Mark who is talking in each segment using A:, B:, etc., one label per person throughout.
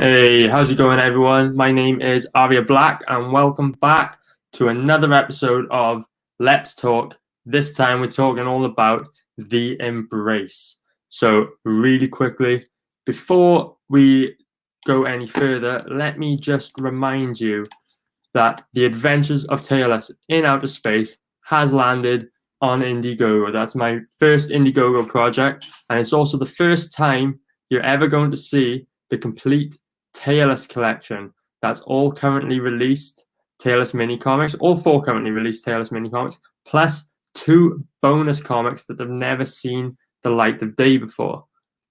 A: Hey, how's it going, everyone? My name is Arya Black, and welcome back to another episode of Let's Talk. This time, we're talking all about the Embrace. So, really quickly, before we go any further, let me just remind you that The Adventures of Taylor in Outer Space has landed on Indiegogo. That's my first Indiegogo project, and it's also the first time you're ever going to see the complete Taylor's collection. That's all currently released Taylor's mini comics, all four currently released Taylor's mini comics, plus two bonus comics that have never seen the light of day before.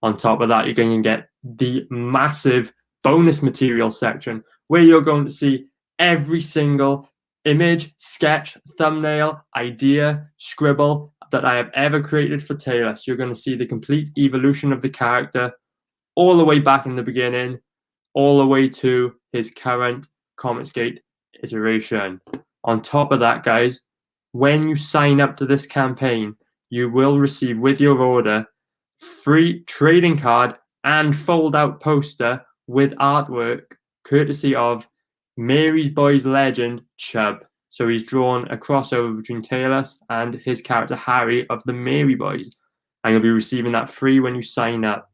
A: On top of that, you're going to get the massive bonus material section where you're going to see every single image, sketch, thumbnail, idea, scribble that I have ever created for Taylor. So you're going to see the complete evolution of the character all the way back in the beginning, all the way to his current Comicsgate iteration. On top of that, guys, when you sign up to this campaign, you will receive with your order free trading card and fold-out poster with artwork courtesy of Mary's Boys legend Chubb. So he's drawn a crossover between Taylor and his character Harry of the Mary Boys, and you'll be receiving that free when you sign up.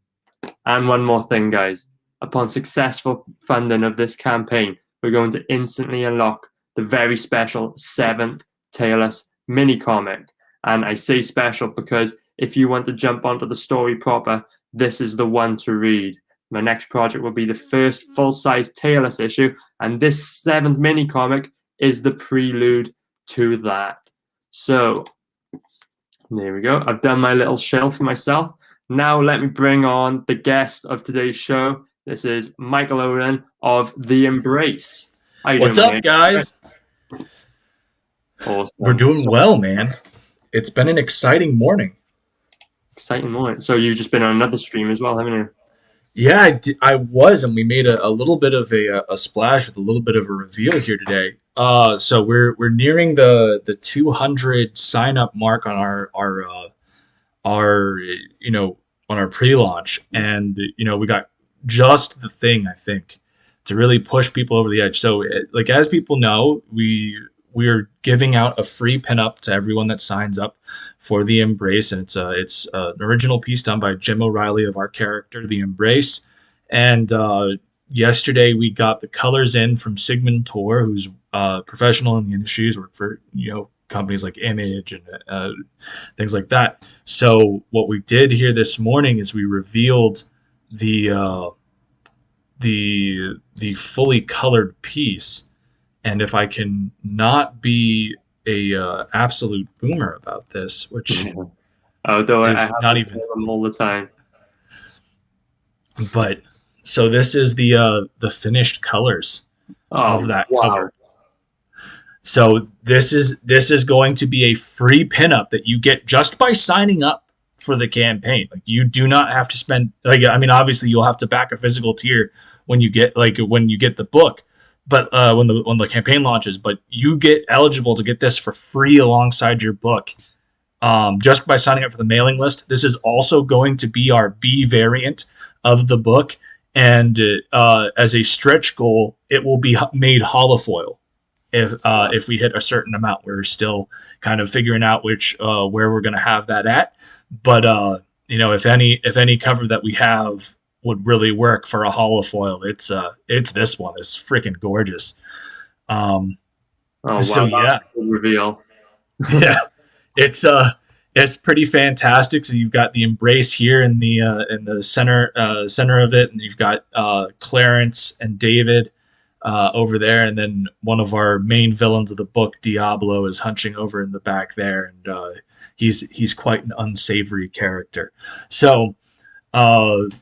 A: And one more thing, guys. Upon successful funding of this campaign, we're going to instantly unlock the very special 7th Taylor's mini comic. And I say special because if you want to jump onto the story proper, this is the one to read. My next project will be the first full-size Taylor's issue, and this 7th mini comic is the prelude to that. So, there we go. I've done my little shill for myself. Now let me bring on the guest of today's show. This is Michael Owen of The Embrace.
B: What's up, guys?
A: Awesome.
B: We're doing well, man. It's been an exciting morning.
A: Exciting morning. So you've just been on another stream as well, haven't you?
B: Yeah, I was, and we made a little bit of a splash with a little bit of a reveal here today. So we're nearing the 200 sign up mark on our on our pre-launch, and we got just the thing, I think, to really push people over the edge. So like, as people know, we're giving out a free pinup to everyone that signs up for The Embrace, and it's an original piece done by Jim O'Reilly of our character The Embrace. And yesterday we got the colors in from Sigmund Tor, who's professional in the industry. He's worked for companies like Image and things like that. So what we did here this morning is we revealed the fully colored piece. And if I can not be a absolute boomer about this, which is not even
A: them all the time.
B: But so this is the finished colors of that cover. So this is going to be a free pinup that you get just by signing up for the campaign. Like, you do not have to spend, obviously you'll have to back a physical tier when you get the book, but when the campaign launches, but you get eligible to get this for free alongside your book, just by signing up for the mailing list. This is also going to be our B variant of the book, and as a stretch goal, it will be made holofoil. If we hit a certain amount. We're still kind of figuring out where we're going to have that at. But if any cover that we have would really work for a holofoil, it's this one. It's freaking gorgeous. So yeah,
A: reveal.
B: Yeah, it's pretty fantastic. So you've got the Embrace here in the center of it, and you've got Clarence and David over there, and then one of our main villains of the book, Diablo, is hunching over in the back there, and he's quite an unsavory character. So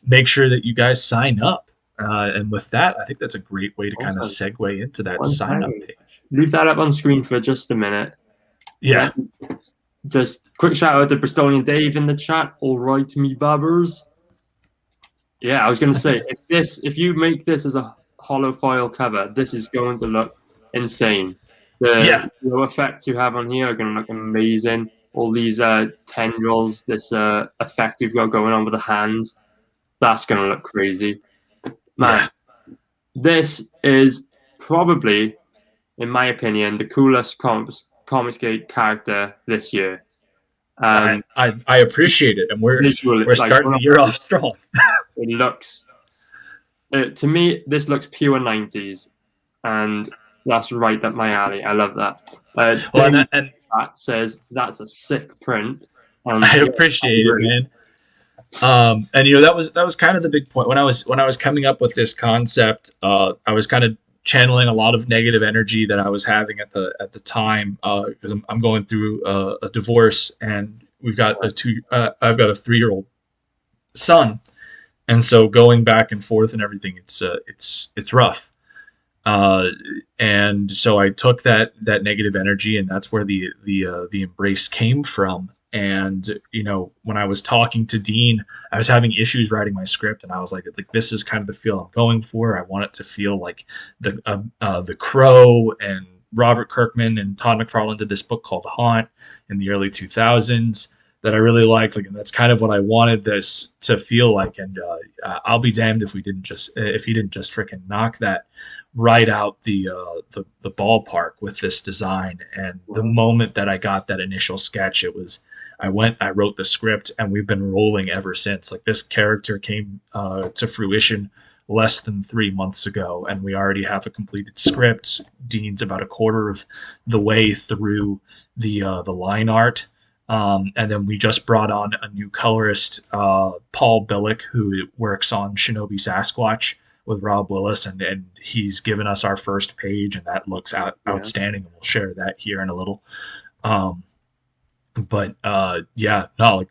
B: make sure that you guys sign up, and with that, I think that's a great way to kind of segue into that sign up page.
A: Leave that up on screen for just a minute.
B: Yeah.
A: Just quick shout out to Bristolian Dave in the chat. All right, me babbers. Yeah, I was going to say, if you make this as a holofoil cover, this is going to look insane. The effects you have on here are going to look amazing. All these tendrils, this effect you've got going on with the hands, that's going to look crazy. Man, this is probably, in my opinion, the coolest Comicsgate character this year.
B: I appreciate it, and we're starting the year off strong.
A: It looks, to me, this looks pure 90s, and that's right up my alley. I love that. And that says that's a sick print.
B: I appreciate it, man. And that was kind of the big point when I was coming up with this concept. I was kind of channeling a lot of negative energy that I was having at the time, because I'm going through a divorce, and I've got a 3-year-old son, and so going back and forth and everything, it's rough. And so I took that negative energy, and that's where the embrace came from. And when I was talking to Dean, I was having issues writing my script, and I was like this is kind of the feel I'm going for. I want it to feel like the Crow, and Robert Kirkman and Todd McFarlane did this book called Haunt in the early 2000s that I really liked. and that's kind of what I wanted this to feel like. And I'll be damned if he didn't just freaking knock that right out the ballpark with this design. And the moment that I got that initial sketch, I wrote the script, and we've been rolling ever since. This character came to fruition less than 3 months ago, and we already have a completed script. Dean's about a quarter of the way through the line art. And then we just brought on a new colorist, Paul Billick, who works on Shinobi Sasquatch with Rob Willis, and he's given us our first page, and that looks outstanding, and we'll share that here in a little.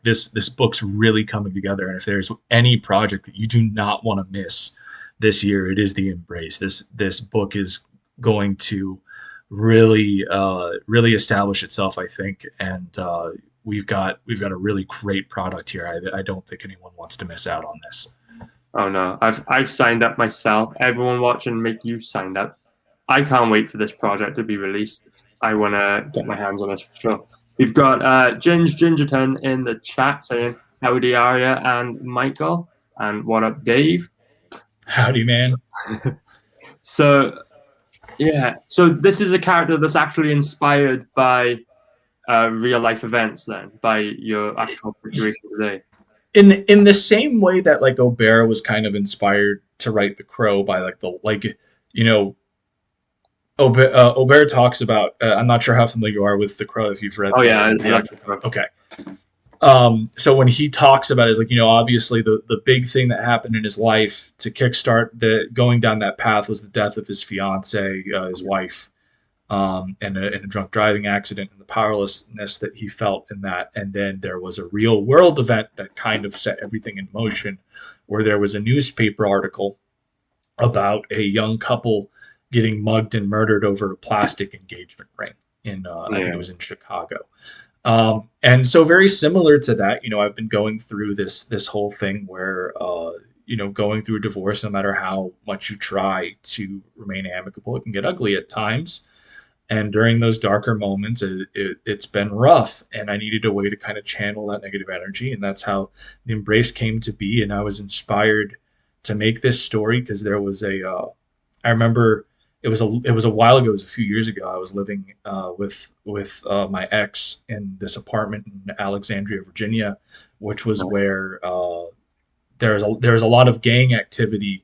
B: This book's really coming together, and if there's any project that you do not want to miss this year, it is The Embrace. This book is going to really establish itself, I think, and we've got a really great product here. I don't think anyone wants to miss out on this.
A: Oh no, I've signed up myself. Everyone watching, make you signed up. I can't wait for this project to be released. I want to get my hands on this for sure. We've got Gingerton in the chat saying howdy Aria and Michael, and what up Dave.
B: Howdy, man.
A: So this is a character that's actually inspired by real life events, then, by your actual situation today.
B: In the same way that Aubert was kind of inspired to write The Crow by Aubert talks about. I'm not sure how familiar you are with The Crow, if you've read.
A: Oh yeah, I like The Crow.
B: Okay. So when he talks about it, it's obviously the big thing that happened in his life to kickstart going down that path was the death of his fiance, his wife, in a drunk driving accident, and the powerlessness that he felt in that. And then there was a real world event that kind of set everything in motion, where there was a newspaper article about a young couple getting mugged and murdered over a plastic engagement ring I think it was in Chicago. And so very similar to that, I've been going through this whole thing where, going through a divorce, no matter how much you try to remain amicable, it can get ugly at times. And during those darker moments, it's been rough, and I needed a way to kind of channel that negative energy. And that's how The Embrace came to be. And I was inspired to make this story because there was I remember it was a while ago, it was a few years ago. I was living with my ex in this apartment in Alexandria, Virginia, which was where there was a lot of gang activity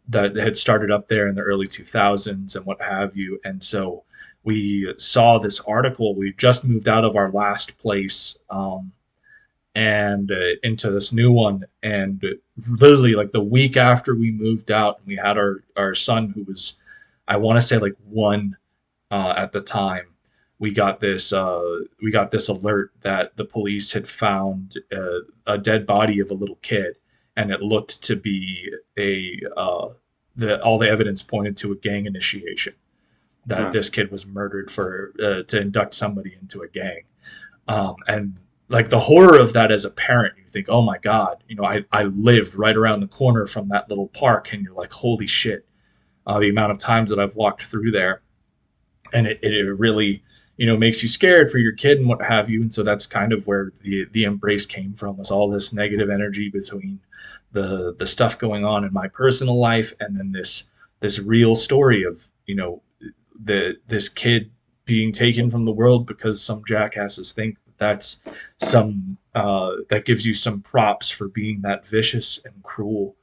B: that had started up there in the early 2000s and what have you. And so we saw this article. We just moved out of our last place and into this new one. And literally the week after we moved out, we had our son, who was, I want to say 1 at the time. We got this alert that the police had found a dead body of a little kid, and it looked to be all the evidence pointed to a gang initiation, that this kid was murdered to induct somebody into a gang. And the horror of that as a parent, you think, oh my God, I lived right around the corner from that little park, and you're like, holy shit. The amount of times that I've walked through there, and it really, makes you scared for your kid and what have you. And so that's kind of where the Embrace came from, was all this negative energy between the stuff going on in my personal life, and then this this real story of, you know, this kid being taken from the world because some jackasses think that's some that gives you some props for being that vicious and cruel.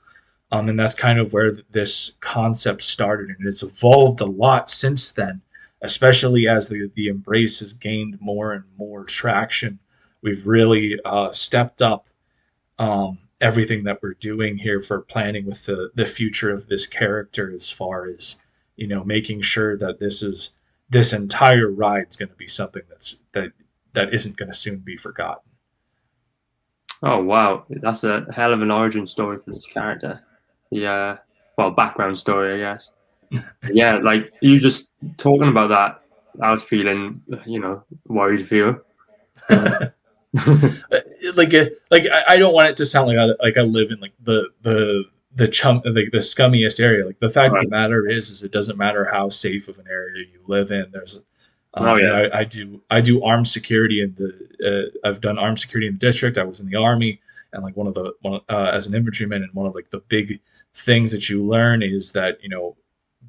B: And that's kind of where this concept started, and it's evolved a lot since then, especially as the embrace has gained more and more traction. We've really stepped up everything that we're doing here for planning with the future of this character, as far as, you know, making sure that this entire ride is going to be something that isn't going to soon be forgotten.
A: Oh wow, that's a hell of an origin story for this character. Yeah, well, background story, I guess. Yeah, like you just talking about that, I was feeling, you know, worried for you.
B: like I don't want it to sound like I live in like the chunk, like the scummiest area. Like, the fact of the matter is it doesn't matter how safe of an area you live in. There's I do armed security in the I've done armed security in the district. I was in the army, and like one as an infantryman, and one of like the big things that you learn is that, you know,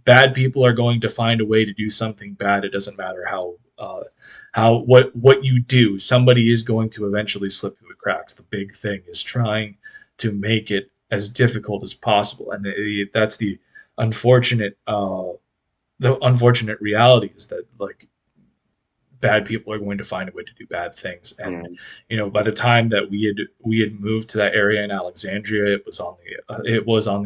B: bad people are going to find a way to do something bad. It doesn't matter what you do. Somebody is going to eventually slip through the cracks. The big thing is trying to make it as difficult as possible, and that's the unfortunate reality, is that, like, bad people are going to find a way to do bad things. And you know, by the time that we had moved to that area in Alexandria, it was on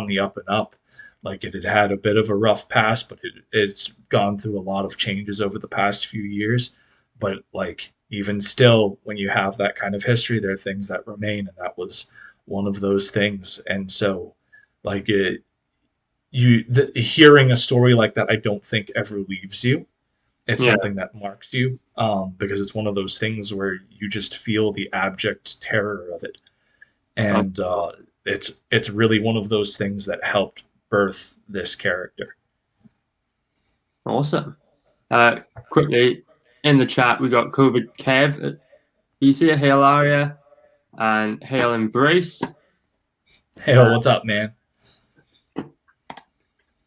B: the up and up. Like, it had a bit of a rough past, but it's gone through a lot of changes over the past few years. But like, even still, when you have that kind of history, there are things that remain, and that was one of those things. And so, like, hearing a story like that, I don't think ever leaves you. It's something that marks you, because it's one of those things where you just feel the abject terror of it, and it's really one of those things that helped birth this character.
A: Awesome. Quickly in the chat, we got COVID Kev, Isia, Hail Aria, and Hail Embrace.
B: Hail, what's up, man?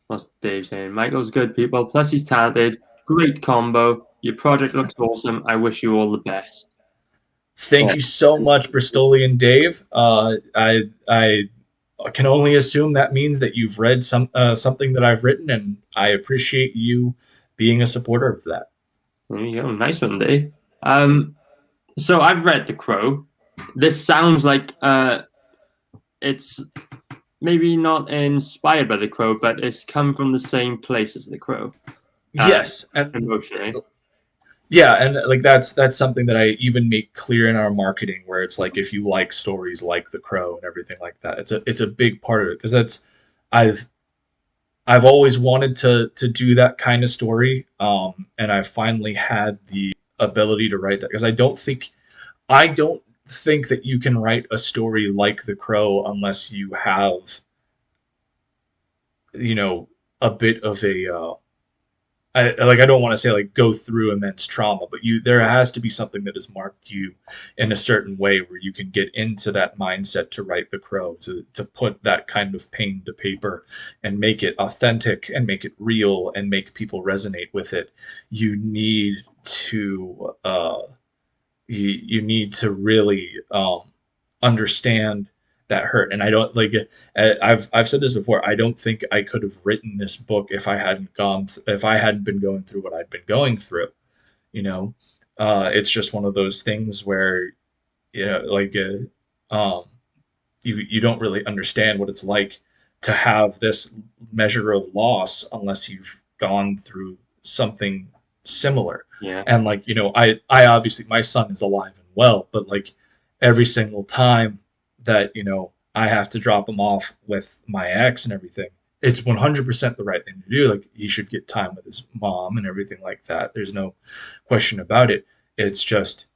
A: What's Dave saying? Michael's good, people. Plus, he's talented. Great combo. Your project looks awesome. I wish you all the best.
B: Thank you so much, Bristolian Dave. I can only assume that means that you've read something that I've written, and I appreciate you being a supporter of that.
A: There you go. Nice one, Dave. So I've read The Crow. This sounds like it's maybe not inspired by The Crow, but it's come from the same place as The Crow.
B: Yes,
A: and emotionally.
B: Yeah, and like that's something that I even make clear in our marketing, where it's like, if you like stories like The Crow and everything like that, it's a big part of it, because I've always wanted to do that kind of story, and I finally had the ability to write that, because I don't think that you can write a story like The Crow unless you have, you know, a bit of a I don't want to say like go through immense trauma, but there has to be something that has marked you in a certain way, where you can get into that mindset to write The Crow, to put that kind of pain to paper and make it authentic and make it real and make people resonate with it. You need to you need to really understand that hurt. And I don't, like, I've said this before, I don't think I could have written this book if I hadn't been going through what I'd been going through. You know, it's just one of those things where, you know, like, you don't really understand what it's like to have this measure of loss unless you've gone through something similar.
A: Yeah.
B: And like, you know, I obviously, my son is alive and well, but like, every single time that, you know, I have to drop him off with my ex and everything, it's 100% the right thing to do. Like, he should get time with his mom and everything like that. There's no question about it. It's just,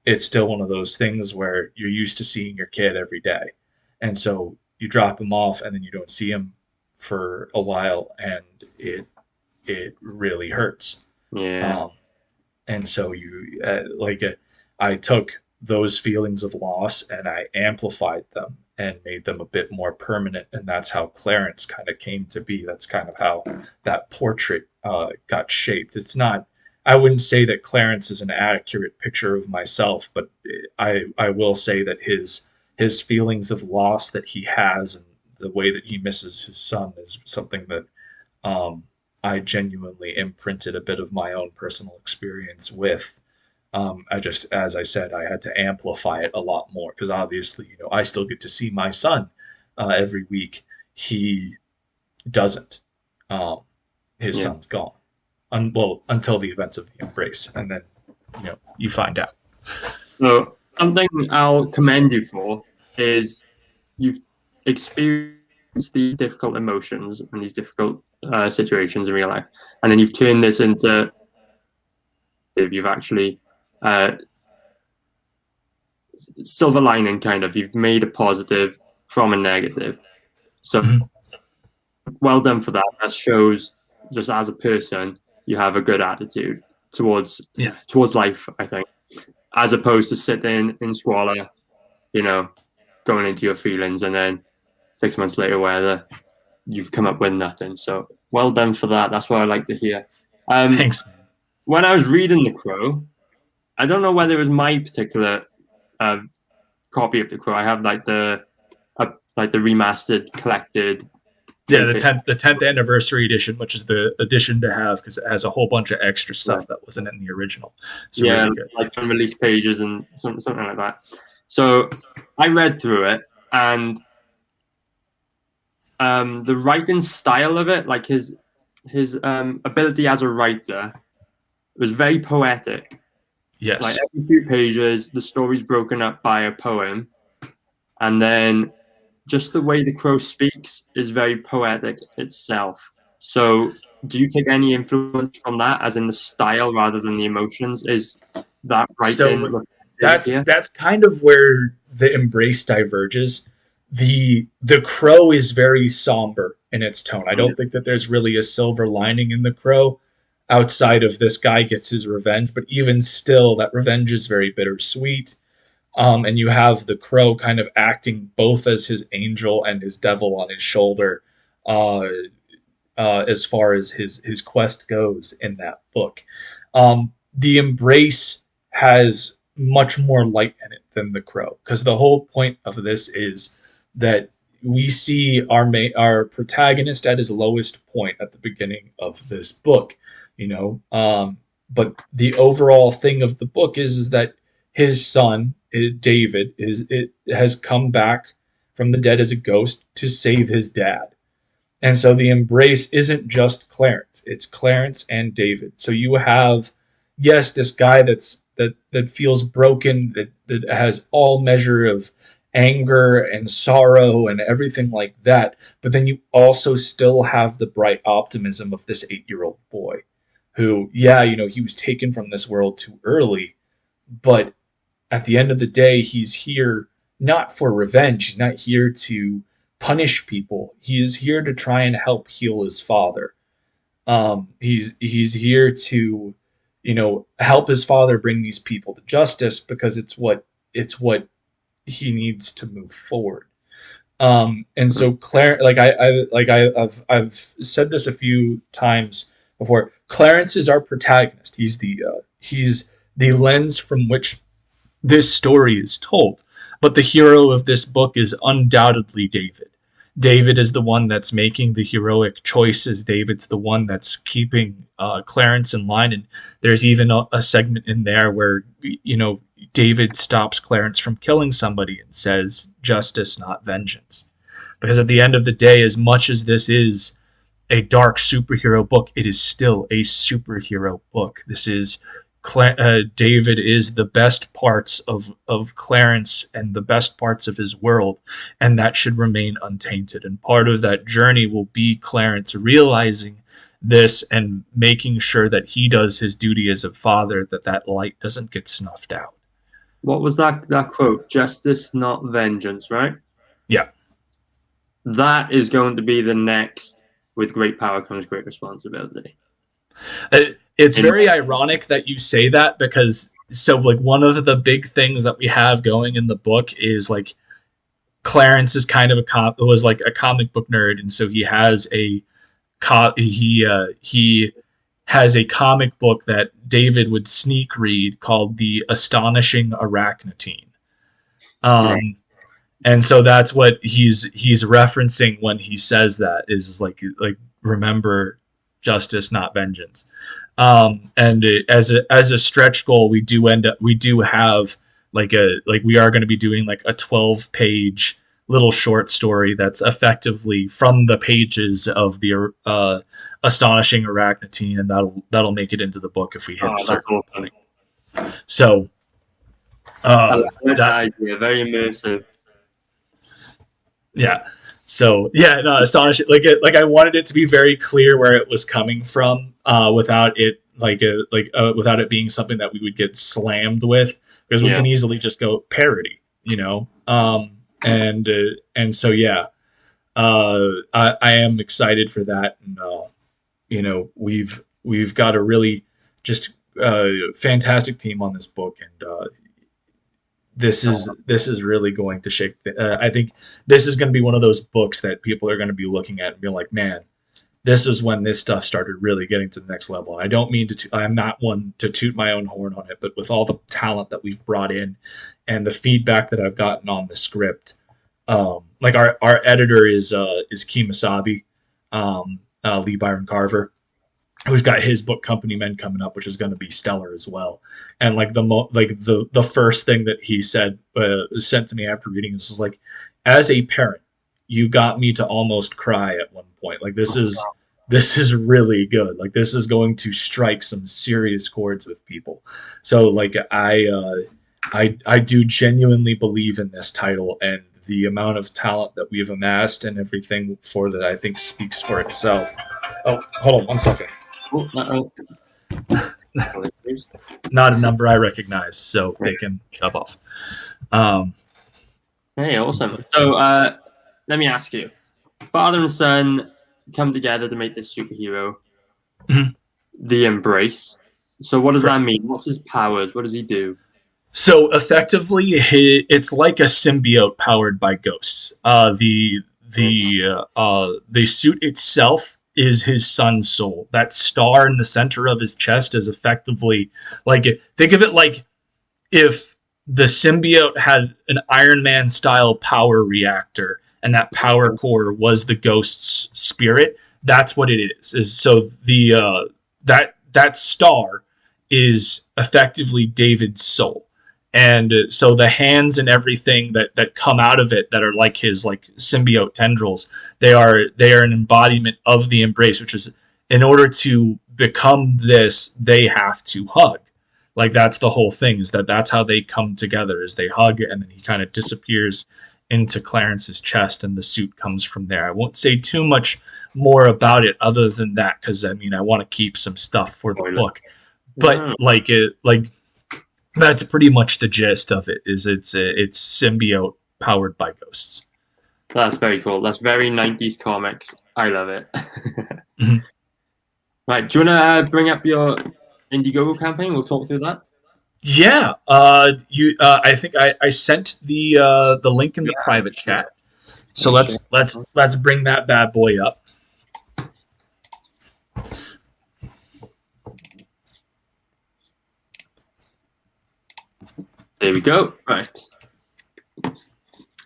B: it's still one of those things where you're used to seeing your kid every day. And so you drop him off and then you don't see him for a while, and it really hurts.
A: Yeah.
B: And so I took those feelings of loss and I amplified them, and made them a bit more permanent. And that's how Clarence kind of came to be. That's kind of how that portrait got shaped. It's not, I wouldn't say that Clarence is an accurate picture of myself, but I will say that his feelings of loss that he has and the way that he misses his son is something that I genuinely imprinted a bit of my own personal experience with. As I said, I had to amplify it a lot more because obviously, I still get to see my son every week. He doesn't. His son's gone. Until the events of the Embrace, and then you find out.
A: So something I'll commend you for is you've experienced the difficult emotions and these difficult situations in real life, and then you've turned this into, you've actually silver lining, kind of, you've made a positive from a negative. So well done for that. That shows just as a person you have a good attitude towards life, I think, as opposed to sitting in squalor, going into your feelings, and then 6 months later you've come up with nothing. So well done for that. That's what I like to hear.
B: Thanks.
A: When I was reading The Crow, I don't know whether it was my particular copy of The Crow. I have like the remastered, collected.
B: Yeah, the 10th anniversary edition, which is the edition to have because it has a whole bunch of extra stuff that wasn't in the original. So really good.
A: Like unreleased pages and something like that. So I read through it, and the writing style of it, like his ability as a writer, was very poetic.
B: Yes.
A: Like every few pages, the story's broken up by a poem, and then just the way The Crow speaks is very poetic itself. So do you take any influence from that, as in the style rather than the emotions? Is that writing?
B: So that's kind of where the Embrace diverges. The Crow is very somber in its tone. I don't think that there's really a silver lining in The Crow outside of this guy gets his revenge, but even still, that revenge is very bittersweet. And you have the Crow kind of acting both as his angel and his devil on his shoulder as far as his quest goes in that book. The Embrace has much more light in it than the Crow, because the whole point of this is that we see our protagonist at his lowest point at the beginning of this book, but the overall thing of the book is that his son, David, has come back from the dead as a ghost to save his dad. And so the Embrace isn't just Clarence, it's Clarence and David. So you have, yes, this guy that feels broken, that has all measure of anger and sorrow and everything like that, but then you also still have the bright optimism of this 8-year-old boy who, he was taken from this world too early, but at the end of the day, he's here not for revenge. He's not here to punish people. He is here to try and help heal his father. He's here to, help his father bring these people to justice, because it's what he needs to move forward. And so Clarence, I've said this a few times before. Clarence is our protagonist. He's the lens from which this story is told. But the hero of this book is undoubtedly David. David is the one that's making the heroic choices. David's the one that's keeping Clarence in line. And there's even a segment in there where, David stops Clarence from killing somebody and says, justice, not vengeance. Because at the end of the day, as much as this is a dark superhero book, it is still a superhero book. This is David is the best parts of Clarence and the best parts of his world, and that should remain untainted. And part of that journey will be Clarence realizing this and making sure that he does his duty as a father, that light doesn't get snuffed out.
A: What was that quote? Justice, not vengeance, right?
B: Yeah.
A: That is going to be the next, with great power comes great responsibility.
B: It's very ironic that you say that, because one of the big things that we have going in the book is Clarence is kind of was like a comic book nerd, and so he has a he has a comic book that David would sneak read called The Astonishing Arachnotine. Right. And so that's what he's referencing when he says that, is like remember justice, not vengeance. And as a stretch goal, we do have we are going to be doing like a 12-page little short story that's effectively from the pages of the Astonishing Arachnotine, and that'll make it into the book if we hit a certain point. So
A: that idea, very immersive.
B: Yeah. So yeah, no, astonishing. Like I wanted it to be very clear where it was coming from, without it without it being something that we would get slammed with, because we can easily just go parody, and so yeah, I am excited for that, and we've got a really just fantastic team on this book, and this is really going to shake. I think this is going to be one of those books that people are going to be looking at and being like, man, this is when this stuff started really getting to the next level. I don't mean to. I'm not one to toot my own horn on it, but with all the talent that we've brought in and the feedback that I've gotten on the script, like our editor is Kemosabe, Lee Byron Carver, who's got his book Company Men coming up, which is going to be stellar as well. And like the first thing that he said, sent to me after reading this, was like, as a parent, you got me to almost cry at one point. Like this is really good. Like this is going to strike some serious chords with people. So like I do genuinely believe in this title, and the amount of talent that we've amassed and everything for that, I think speaks for itself. Oh, hold on 1 second. Not a number I recognize, so they can shove off.
A: Hey, awesome. So let me ask you, father and son come together to make this superhero, the Embrace. So what does that mean? What's his powers? What does he do?
B: So effectively, it's like a symbiote powered by ghosts. The suit itself is his son's soul. That star in the center of his chest is effectively like, think of it like if the symbiote had an Iron Man style power reactor, and that power core was the ghost's spirit. That's what it is so the that star is effectively David's soul. And so the hands and everything that come out of it that are like his like symbiote tendrils, they are an embodiment of the Embrace, which is, in order to become this, they have to hug. Like that's the whole thing, is that's how they come together, is they hug, and then he kind of disappears into Clarence's chest, and the suit comes from there. I won't say too much more about it other than that, because I mean I want to keep some stuff for the book. But that's pretty much the gist of it. Is it's symbiote powered by ghosts.
A: That's very cool. That's very 90s comics. I love it.
B: Mm-hmm.
A: Right, do you want to bring up your Indiegogo campaign? We'll talk through that.
B: Yeah. I think I sent the link in the private chat. So let's bring that bad boy up.
A: There we go. Right.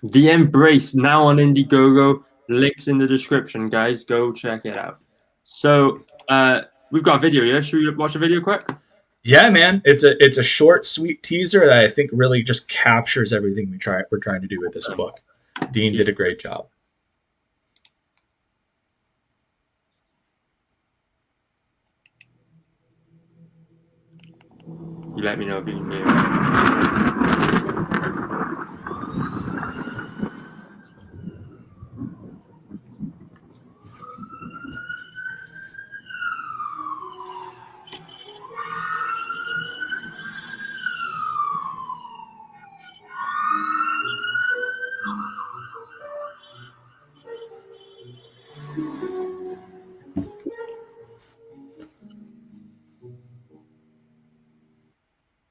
A: The Embrace, now on Indiegogo. Links in the description, guys. Go check it out. So we've got a video here. Should we watch a video quick?
B: Yeah, man. It's a short, sweet teaser that I think really just captures everything we're trying to do with this book. Dean did a great job.
A: You let me know if you can hear.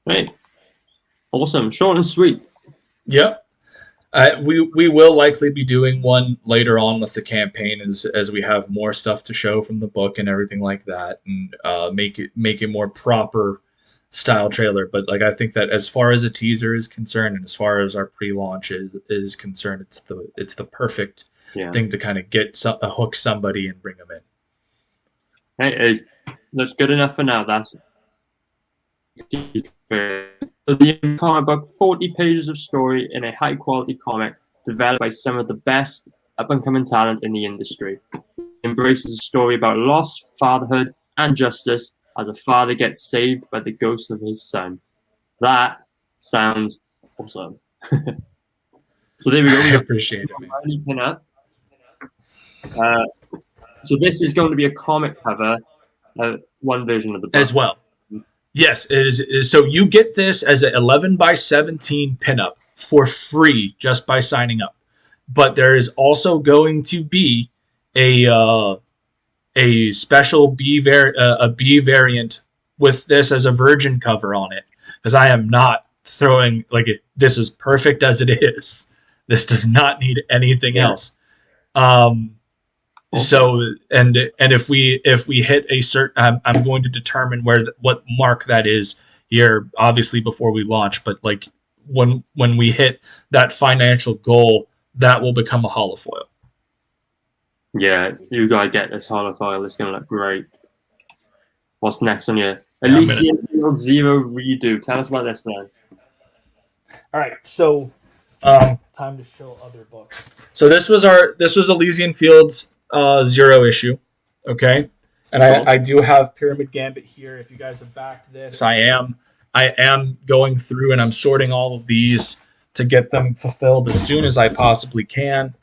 A: Right. Awesome. Short and sweet.
B: Yep. We will likely be doing one later on with the campaign as we have more stuff to show from the book and everything like that, and make it more proper style trailer. But like, I think that as far as a teaser is concerned, and as far as our pre-launch is concerned, it's the perfect thing to kind of hook somebody and bring them in.
A: That's good enough for now. That's the comic book, 40 pages of story in a high-quality comic developed by some of the best up-and-coming talent in the industry. It embraces a story about loss, fatherhood, and justice as a father gets saved by the ghost of his son. That sounds awesome. So there we go.
B: I appreciate it, man.
A: So this is going to be a comic cover, one version of the book.
B: As well. Yes, it is. So you get this as an 11 by 17 pinup for free just by signing up. But there is also going to be a special B variant with this as a virgin cover on it, because I am not throwing this is perfect as it is. This does not need anything else. So and if we hit a certain, I'm going to determine what mark that is here, obviously before we launch. But like when we hit that financial goal, that will become a holofoil.
A: Yeah, you gotta get this holofoil. It's gonna look great. What's next on your Elysian Fields Zero redo? Tell us about this now.
B: All right, so time to show other books. So this was Elysian Fields Zero issue, okay, and I do have Pyramid Gambit here. If you guys have backed this, I am going through and I'm sorting all of these to get them fulfilled as soon as I possibly can.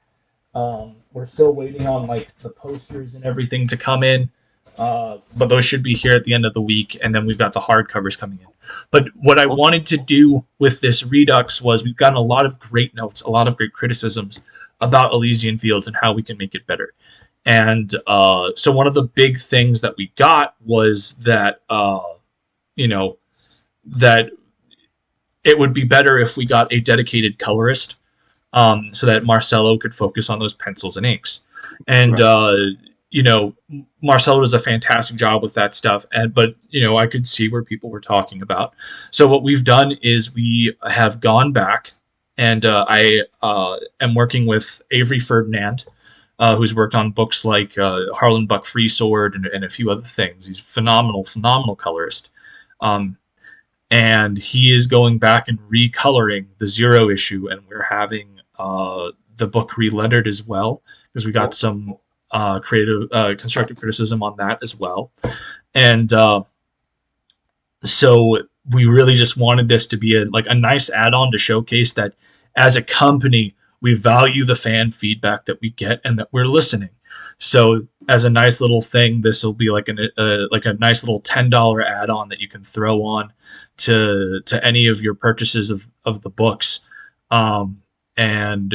B: We're still waiting on the posters and everything to come in, but those should be here at the end of the week, and then we've got the hardcovers coming in. But what I wanted to do with this Redux was, we've gotten a lot of great notes, a lot of great criticisms about Elysian Fields and how we can make it better. And so one of the big things that we got was that that it would be better if we got a dedicated colorist, so that Marcelo could focus on those pencils and inks. And Marcelo does a fantastic job with that stuff, but I could see where people were talking about. So what we've done is we have gone back, and I am working with Avery Ferdinand, who's worked on books like Harlan Buck Free Sword and a few other things. He's a phenomenal colorist. And he is going back and recoloring the Zero issue, and we're having the book relettered as well, because we got some constructive criticism on that as well. And so we really just wanted this to be a nice add-on to showcase that as a company, we value the fan feedback that we get and that we're listening. So as a nice little thing, this will be like a nice little $10 add-on that you can throw on to any of your purchases of the books. And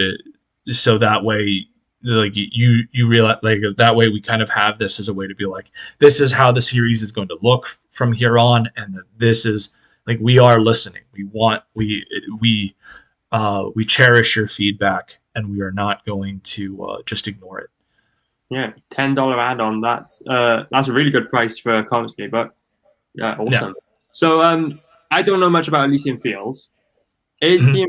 B: so that way, you realize, that way we kind of have this as a way to be like, this is how the series is going to look from here on, and this is we are listening. We cherish your feedback, and we are not going to just ignore it.
A: Yeah, $10 add-on. That's a really good price for a Comicsgate book. Yeah, awesome. Yeah. So I don't know much about Elysian Fields. Is the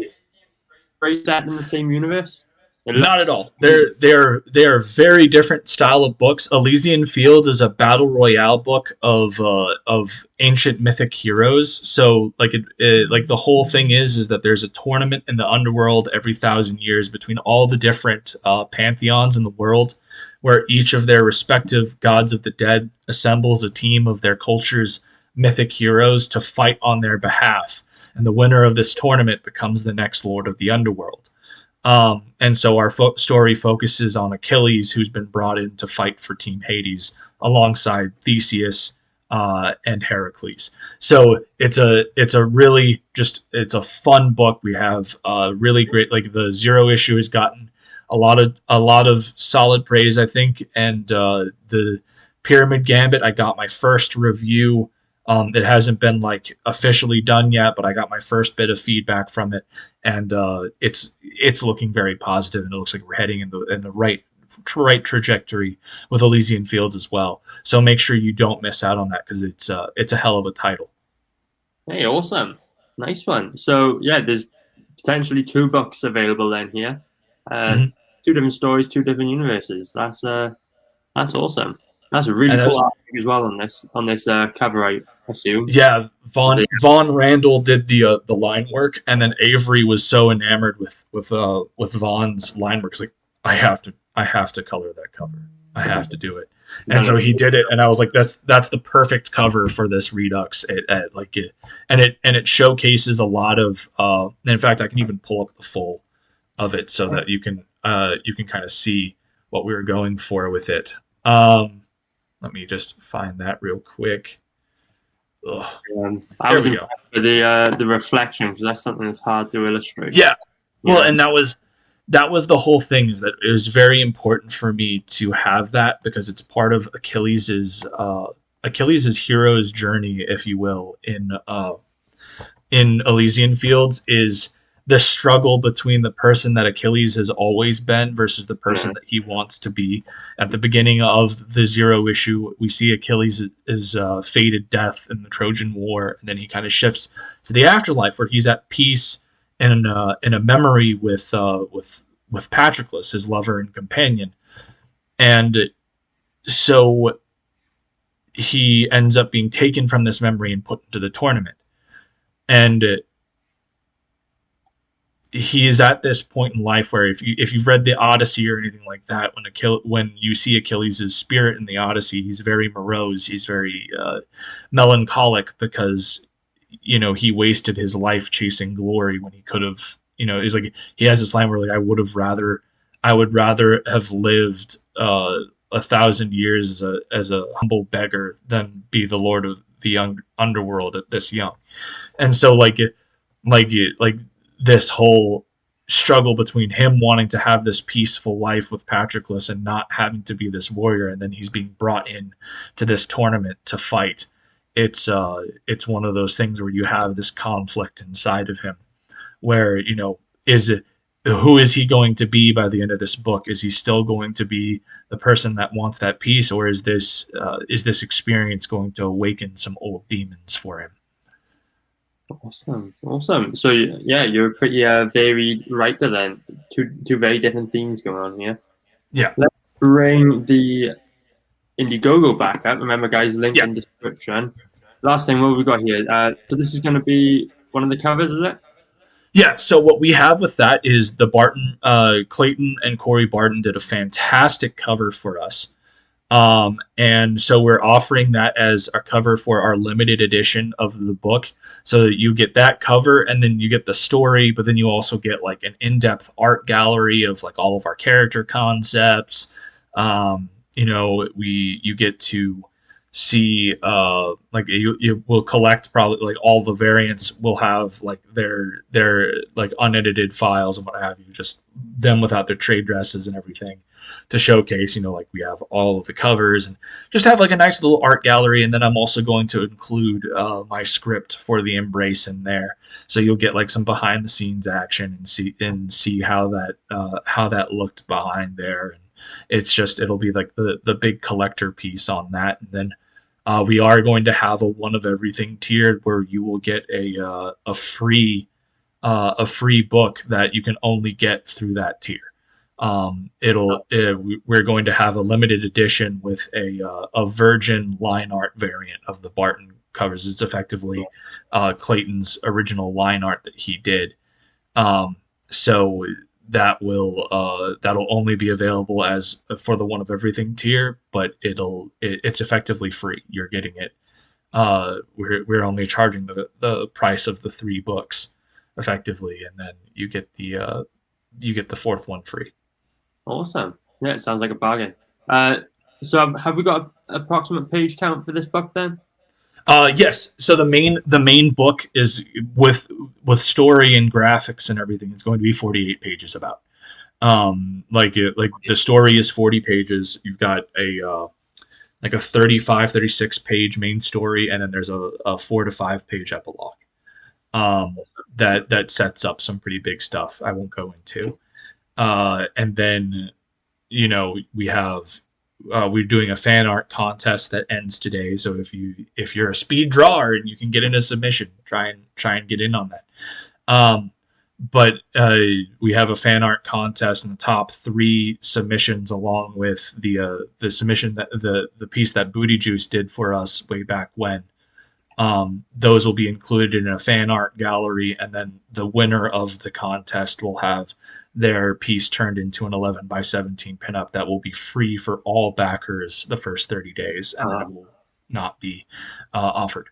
A: Embrace set in the same universe?
B: Not at all. They're very different style of books. Elysian Fields is a battle royale book of ancient mythic heroes. So the whole thing is that there's a tournament in the underworld every 1,000 years between all the different pantheons in the world, where each of their respective gods of the dead assembles a team of their culture's mythic heroes to fight on their behalf. And the winner of this tournament becomes the next lord of the underworld. And so our story focuses on Achilles, who's been brought in to fight for Team Hades alongside Theseus and Heracles. So it's a fun book. We have really great, the Zero issue has gotten a lot of solid praise, I think. And the Pyramid Gambit, I got my first review It hasn't been like officially done yet, but I got my first bit of feedback from it, and it's looking very positive, and it looks like we're heading in the right trajectory with Elysian Fields as well. So make sure you don't miss out on that, because it's a hell of a title.
A: Hey, awesome, nice one. So yeah, there's potentially 2 books available then here. 2 different stories, 2 different universes. That's awesome. That's a really cool art as well on this cover, I assume.
B: Yeah, Vaughn Randall did the line work, and then Avery was so enamored with Vaughn's line work. He's like, I have to color that cover. I have to do it. And so he did it, and I was like, that's the perfect cover for this Redux. It showcases a lot of. In fact, I can even pull up the full of it so that you can kind of see what we were going for with it. Let me just find that real quick.
A: I was impressed with the reflection, because that's something that's hard to illustrate.
B: Yeah. Well, and that was the whole thing, is that it was very important for me to have that, because it's part of Achilles's hero's journey, if you will, in Elysian Fields, is the struggle between the person that Achilles has always been versus the person that he wants to be. At the beginning of the Zero issue, we see Achilles' fated death in the Trojan War, and then he kind of shifts to the afterlife, where he's at peace in a memory with Patroclus, his lover and companion. And so he ends up being taken from this memory and put into the tournament. And he is at this point in life where, if you've read the Odyssey or anything like that, when you see Achilles' spirit in the Odyssey, he's very morose, he's very melancholic, because he wasted his life chasing glory when he could have. He's like, he has this line where, like, I would rather have lived 1,000 years as a humble beggar than be the lord of the young underworld at this young. And so like this whole struggle between him wanting to have this peaceful life with Patroclus and not having to be this warrior, and then he's being brought in to this tournament to fight. It's one of those things where you have this conflict inside of him, where who is he going to be by the end of this book? Is he still going to be the person that wants that peace, or is this experience going to awaken some old demons for him?
A: Awesome. So yeah, you're a pretty varied writer then. Two very different themes going on here.
B: Yeah.
A: Let's bring the Indiegogo back up. Remember, guys, link in description. Last thing, what have we got here? So this is going to be one of the covers, is it?
B: Yeah, so what we have with that is the Barton, Clayton and Corey Barton did a fantastic cover for us. And so we're offering that as a cover for our limited edition of the book, so that you get that cover, and then you get the story, but then you also get like an in-depth art gallery of like all of our character concepts. You get to see like you will collect probably like all the variants will have like their like unedited files and what have you, just them without their trade dresses and everything to showcase, like we have all of the covers and just have like a nice little art gallery. And then I'm also going to include my script for the Embrace in there, so you'll get like some behind the scenes action and see how that looked behind there. And it'll be like the big collector piece on that. And then we are going to have a one of everything tier where you will get a free book that you can only get through that tier. We're going to have a limited edition with a virgin line art variant of the Barton covers. It's effectively Clayton's original line art that he did. So that'll only be available as for the one of everything tier, but it's effectively free. You're getting it. We're only charging the price of the 3 books effectively, and then you get the fourth one free.
A: Awesome. Yeah, it sounds like a bargain. So have we got an approximate page count for this book then?
B: Yes. So the main book is with story and graphics and everything. It's going to be 48 pages about. Like the story is 40 pages. You've got like a 35, 36 page main story, and then there's a 4 to 5 page epilogue. That sets up some pretty big stuff I won't go into. And then, we have we're doing a fan art contest that ends today. So if you're a speed drawer and you can get in a submission, try and get in on that. But we have a fan art contest, and the top 3 submissions, along with the submission that the piece that Booty Juice did for us way back when. Those will be included in a fan art gallery, and then the winner of the contest will have their piece turned into an 11 by 17 pinup that will be free for all backers the first 30 days, and then it will not be offered.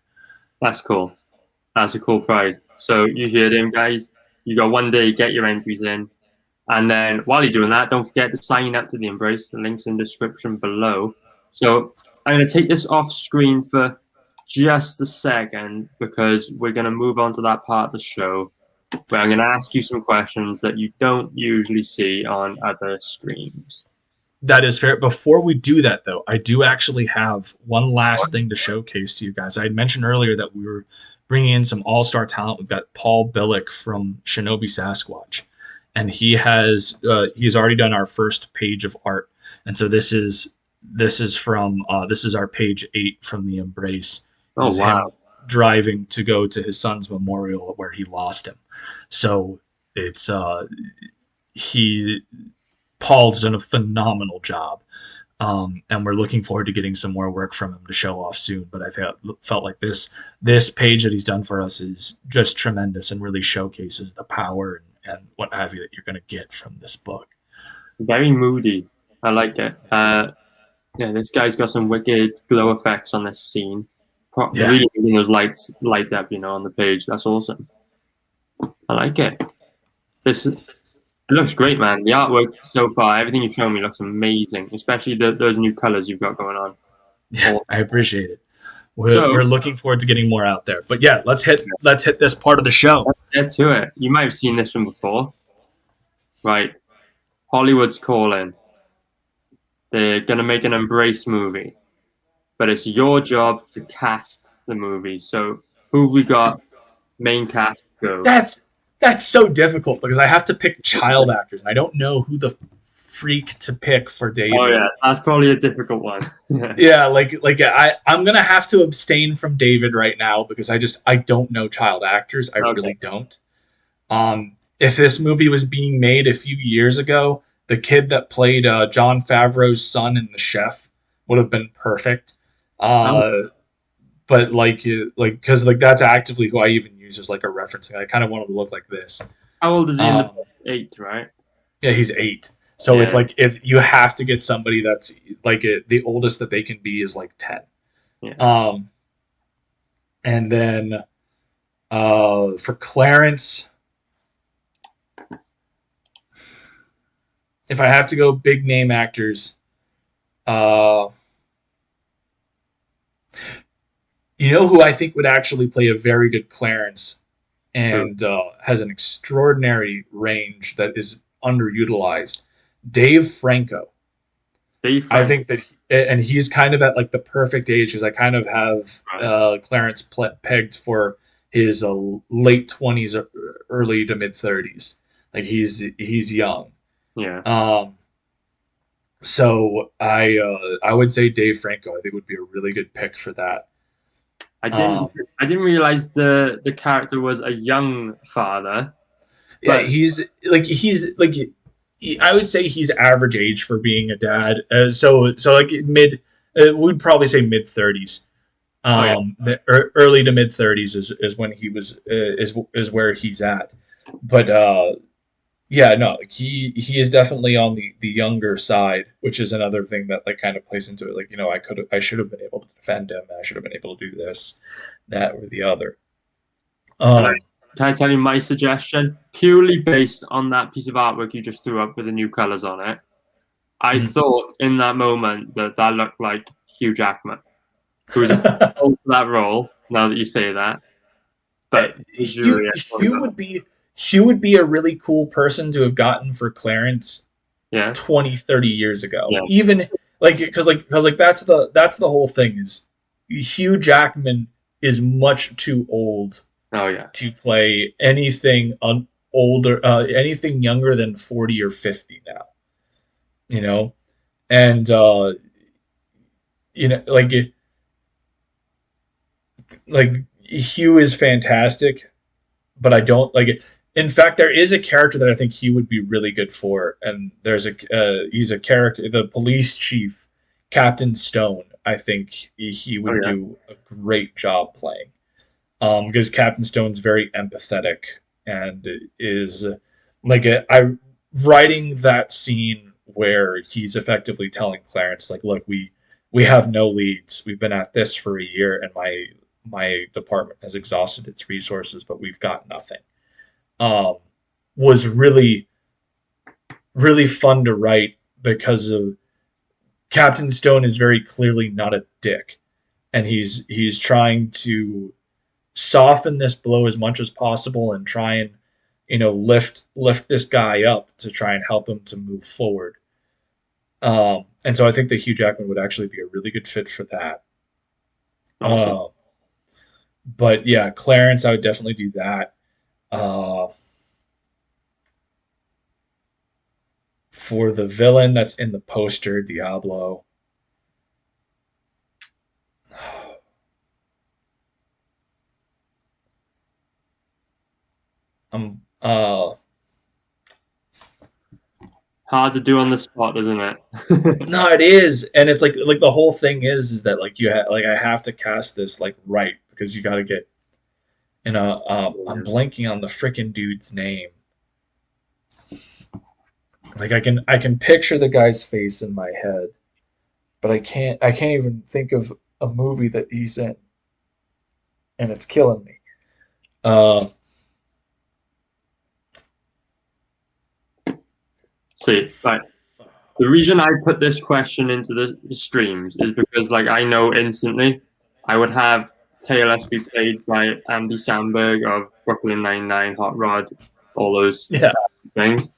A: That's cool. That's a cool prize. So you heard him, guys. You got 1 day, get your entries in. And then while you're doing that, don't forget to sign up to the Embrace. The link's in the description below. So I'm going to take this off screen for just a second, because we're going to move on to that part of the show where I'm going to ask you some questions that you don't usually see on other streams.
B: That is fair. Before we do that, though, I do actually have one last thing to showcase to you guys. I had mentioned earlier that we were bringing in some all-star talent. We've got Paul Billick from Shinobi Sasquatch, and he's already done our first page of art. And so this is our page 8 from the Embrace.
A: Oh, wow.
B: Him driving to go to his son's memorial where he lost him. So it's Paul's done a phenomenal job. And we're looking forward to getting some more work from him to show off soon. But I felt like this page that he's done for us is just tremendous and really showcases the power and what have you that you're going to get from this book.
A: Very moody. I like it. This guy's got some wicked glow effects on this scene. Really making those lights light up, on the page. That's awesome. I like it. It looks great, man. The artwork so far, everything you've shown me looks amazing, especially those new colors you've got going on.
B: Yeah, I appreciate it. We're looking forward to getting more out there. But yeah, let's hit this part of the show.
A: Let's get to it. You might have seen this one before. Right. Hollywood's calling. They're going to make an Embrace movie. But it's your job to cast the movie. So who have we got? Main cast go.
B: That's so difficult because I have to pick child actors, and I don't know who the freak to pick for David.
A: Oh yeah, that's probably a difficult one.
B: Yeah, I'm gonna have to abstain from David right now because I don't know child actors. I really don't. If this movie was being made a few years ago, the kid that played Jon Favreau's son in The Chef would have been perfect. But because that's actively who I even use as like a referencing. I kind of want him to look like this.
A: How old is he? In the 8, right?
B: Yeah, he's 8. So it's like if you have to get somebody that's like the oldest that they can be is like 10.
A: Yeah.
B: And then for Clarence, if I have to go big name actors, you know who I think would actually play a very good Clarence and has an extraordinary range that is underutilized? Dave Franco. I think that and he's kind of at like the perfect age because I kind of have Clarence pegged for his late 20s, early to mid 30s. Like he's young.
A: Yeah.
B: So I would say Dave Franco I think would be a really good pick for that.
A: I didn't realize the character was a young father.
B: Yeah, he's I would say he's average age for being a dad. So like we'd probably say mid 30s. Early to mid 30s is when he was is where he's at. But he is definitely on the younger side, which is another thing that like kind of plays into it. Like, I should have been able to defend him. I should have been able to do this, that, or the other.
A: Can I tell you my suggestion? Purely based on that piece of artwork you just threw up with the new colors on it, I thought in that moment that looked like Hugh Jackman, who was for that role. Now that you say that, but
B: Hugh would be a really cool person to have gotten for Clarence 20, 30 years ago. Yeah. because that's the whole thing is Hugh Jackman is much too old.
A: Oh yeah.
B: To play anything older, anything younger than 40 or 50 now. You know, and like Hugh is fantastic, but I don't like it. In fact, there is a character that I think he would be really good for, and he's a character, the police chief, Captain Stone. I think he would do a great job playing, because Captain Stone's very empathetic and is writing that scene where he's effectively telling Clarence like, look, we have no leads. We've been at this for a year, and my department has exhausted its resources, but we've got nothing. Was really, really fun to write because of Captain Stone is very clearly not a dick, and he's trying to soften this blow as much as possible and try and lift this guy up to try and help him to move forward. And so I think that Hugh Jackman would actually be a really good fit for that. Awesome. But yeah, Clarence, I would definitely do that. For the villain that's in the poster, Diablo.
A: Hard to do on the spot, isn't it?
B: No, it is, and it's like the whole thing is that like I have to cast this like right, because you got to get, I'm blanking on the freaking dude's name. Like I can picture the guy's face in my head, but I can't even think of a movie that he's in, and it's killing me.
A: See, right. The reason I put this question into the streams is because, like, I know instantly I would have TLS be played by Andy Samberg of Brooklyn Nine-Nine, Hot Rod, all those things.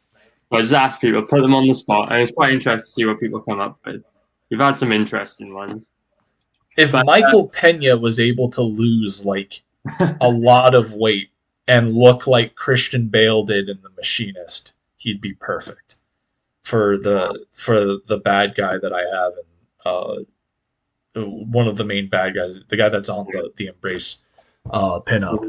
A: So I just ask people, put them on the spot, and it's quite interesting to see what people come up with. You've had some interesting ones.
B: If Michael Pena was able to lose like a lot of weight and look like Christian Bale did in The Machinist, he'd be perfect for the bad guy that I have, and one of the main bad guys, the guy that's on the Embrace pinup.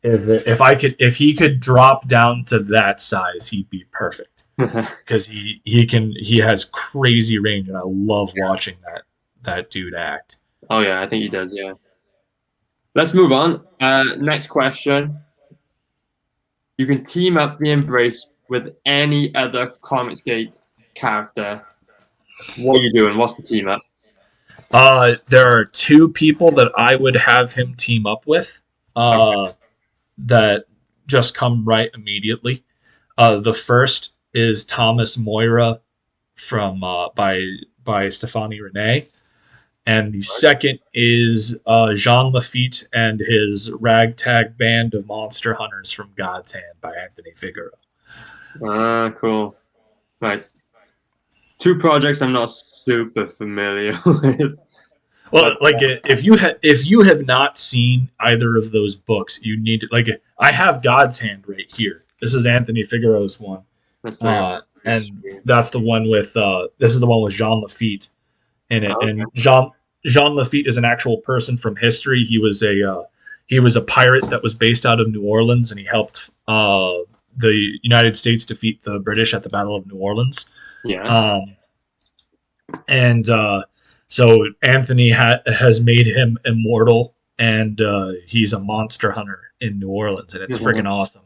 B: If he could drop down to that size, he'd be perfect, because he has crazy range, and I love watching that dude act.
A: Oh yeah, I think he does. Yeah. Let's move on. Next question. You can team up the Embrace with any other Comicsgate character. What are you doing? What's the team up?
B: There are two people that I would have him team up with. That just come right immediately. The first is Thomas Moira from by Stephanie Renee, and the second is Jean Lafitte and his ragtag band of monster hunters from God's Hand by Anthony Figueroa.
A: Cool. Right. Two projects I'm not super familiar with.
B: Well, like if you have not seen either of those books, you need to, like, I have God's Hand right here. This is Anthony Figueroa's one, and that's the one with this is the one with Jean Lafitte in it. Okay. And Jean Lafitte is an actual person from history. He was a pirate that was based out of New Orleans, and he helped the United States defeat the British at the Battle of New Orleans.
A: Yeah.
B: So Anthony has made him immortal, and he's a monster hunter in New Orleans, and it's freaking awesome.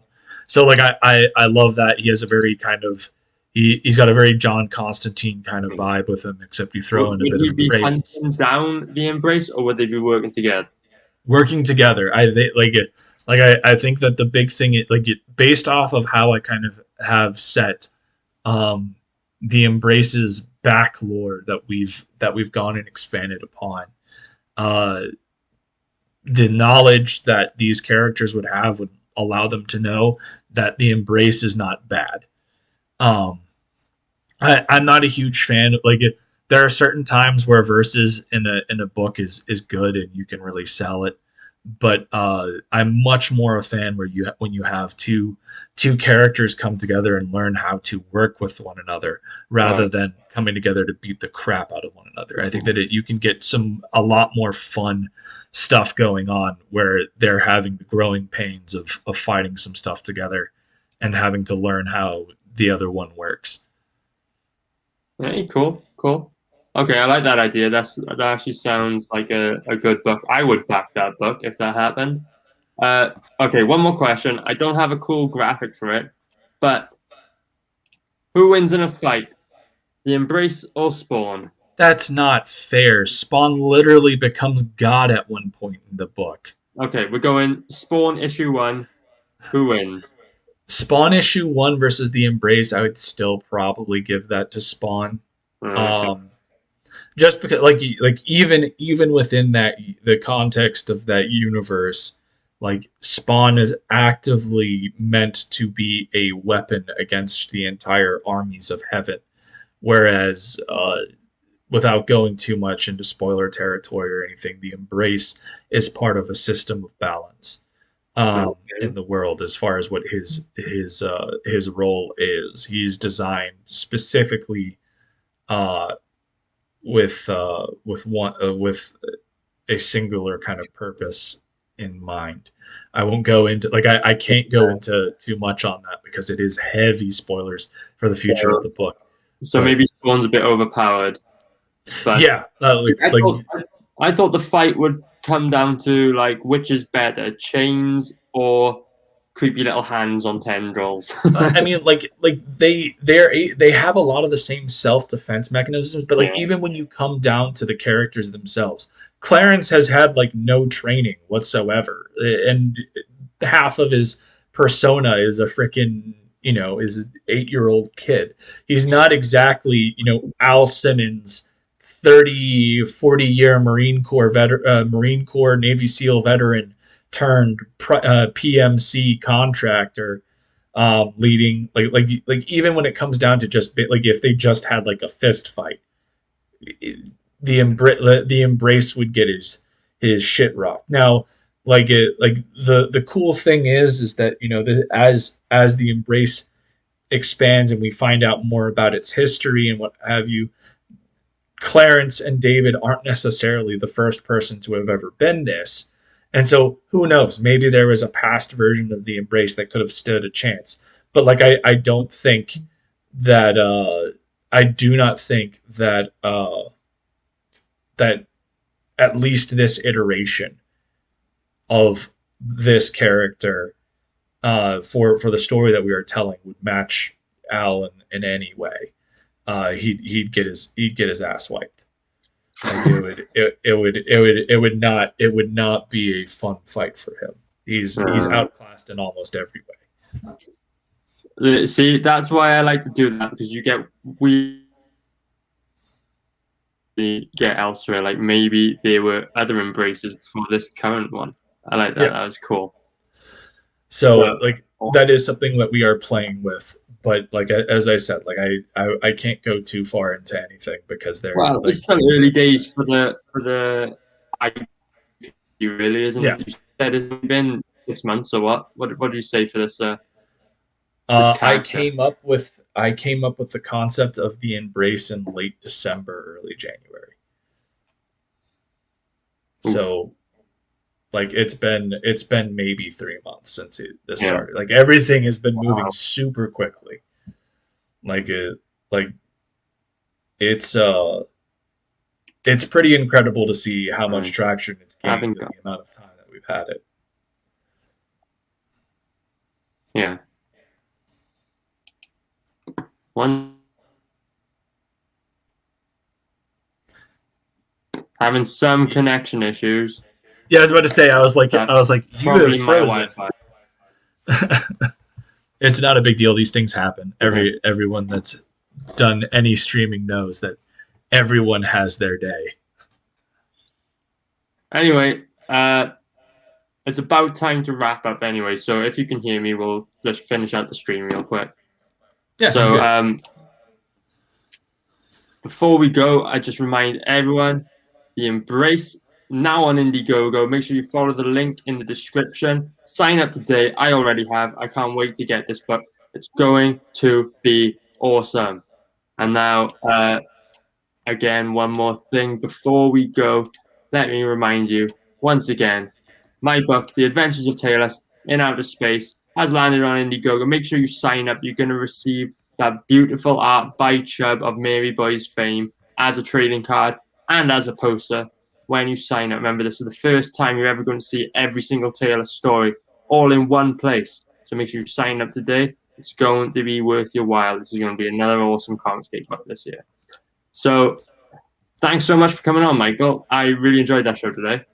B: So like I love that. He has a very kind of he's got a very John Constantine kind of vibe with him, except you throw in a bit of. Would he be
A: hunting down the Embrace, or would they be working together?
B: Working together. I think that the big thing, based off of how I kind of have set the Embrace's back lore that we've gone and expanded upon, the knowledge that these characters would have would allow them to know that the Embrace is not bad. I'm not a huge fan. Like there are certain times where verses in a book is good and you can really sell it, but I'm much more a fan where when you have two characters come together and learn how to work with one another rather than coming together to beat the crap out of one another. I think that you can get a lot more fun stuff going on where they're having the growing pains of fighting some stuff together and having to learn how the other one works.
A: Hey, cool. Okay, I like that idea. That actually sounds like a good book. I would back that book if that happened. Okay, one more question. I don't have a cool graphic for it, but who wins in a fight? The Embrace or Spawn?
B: That's not fair. Spawn literally becomes God at one point in the book.
A: Okay, we're going Spawn issue 1. Who wins?
B: Spawn issue 1 versus the Embrace. I would still probably give that to Spawn. Okay. Just because, like even within that the context of that universe, like Spawn is actively meant to be a weapon against the entire armies of heaven, whereas without going too much into spoiler territory or anything, the Embrace is part of a system of balance in the world as far as what his role is. He's designed specifically with a singular kind of purpose in mind. I won't go into I can't go into too much on that because it is heavy spoilers for the future of the book.
A: So maybe Spawn's a bit overpowered. But
B: yeah,
A: I thought the fight would come down to like which is better, chains or creepy little hands on tendrils.
B: I mean, they have a lot of the same self-defense mechanisms, but even when you come down to the characters themselves, Clarence has had like no training whatsoever, and half of his persona is a freaking is an 8-year-old kid. He's not exactly Al Simmons, 40 year Marine Corps Navy SEAL veteran turned PMC contractor, leading like even when it comes down to just if they just had like a fist fight, the Embrace would get his shit rocked. Now, the cool thing is that as the Embrace expands and we find out more about its history and what have you, Clarence and David aren't necessarily the first person to have ever been this. And so who knows? Maybe there was a past version of the Embrace that could have stood a chance. But I don't think that I do not think that that at least this iteration of this character for the story that we are telling would match Al in any way. He'd get his ass wiped. Like it would not be a fun fight for him. He's outclassed in almost every
A: way. See, that's why I like to do that, because we get elsewhere. Like maybe there were other Embraces before this current one. I like that. Yeah. That was cool.
B: So that is something that we are playing with. But as I said, I can't go too far into anything because they're
A: it's still early days for the IP, really, isn't it? You said it's been 6 months or what? What do you say for this?
B: I came up with the concept of the Embrace in late December, early January. Ooh. So it's been maybe 3 months since this started. Everything has been moving super quickly. It's pretty incredible to see how much traction it's gained in the amount of time that we've had it.
A: Yeah. Having some connection issues.
B: Yeah, I was about to say. I was like, you have frozen. It's not a big deal. These things happen. Everyone that's done any streaming knows that everyone has their day.
A: Anyway, it's about time to wrap up. Anyway, so if you can hear me, we'll just finish out the stream real quick.
B: Yeah.
A: So, before we go, I just remind everyone, the Embrace now on Indiegogo. Make sure you follow the link in the description. Sign up today. I already have. I can't wait to get this book. It's going to be awesome. And now, again, one more thing before we go. Let me remind you once again, my book, The Adventures of Talus in Outer Space, has landed on Indiegogo. Make sure you sign up. You're going to receive that beautiful art by Chubb of Mary Boy's fame as a trading card and as a poster when you sign up. Remember, this is the first time you're ever going to see every single Talus story all in one place. So make sure you sign up today. It's going to be worth your while. This is going to be another awesome Comicsgate book this year. So thanks so much for coming on, Michael. I really enjoyed that show today.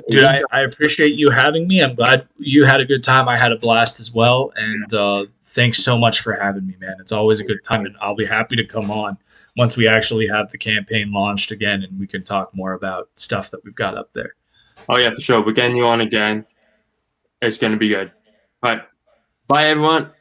B: Dude, I appreciate you having me. I'm glad you had a good time. I had a blast as well. And thanks so much for having me, man. It's always a good time. And I'll be happy to come on once we actually have the campaign launched again and we can talk more about stuff that we've got up there.
A: Oh, yeah, for sure. We're getting you on again. It's going to be good. All right. Bye, everyone.